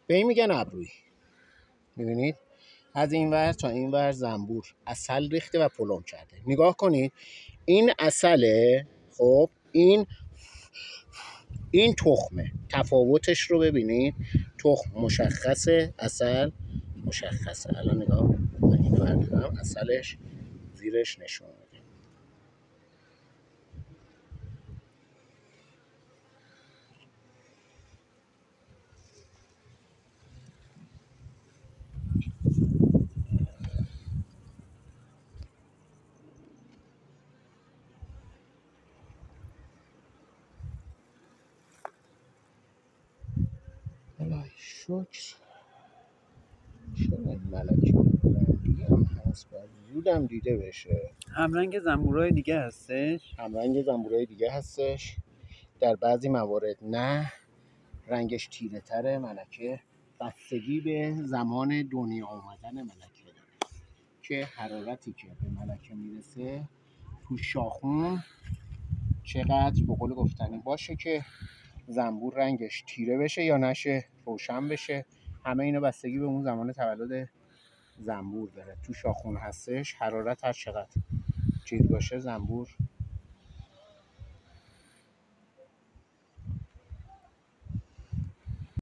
به این میگن ابرویی. میبینید از این ور تا این ور زنبور عسل ریخته و پلم کرده. نگاه کنید این عسله. خب این تخمه. تفاوتش رو ببینید. تخم مشخصه، عسل مشخصه. الان نگاه من اینو بردارم، عسلش زیرش نشون میده. الهی شکر. چرا این ملکه رنگی هم هست باید زودم دیده بشه. همرنگ زنبورای دیگه هستش؟ همرنگ زنبورای دیگه هستش، در بعضی موارد نه، رنگش تیره تره. ملکه بستگی به زمان دنیا آمدن ملکه داره که حرارتی که به ملکه میرسه تو شاخون چقدر به قول گفتنی باشه که زنبور رنگش تیره بشه یا نشه، روشن بشه. همه اینا بستگی به اون زمان تولد زنبور داره. تو شاخون هستش، حرارت هر چقدر چیز باشه زنبور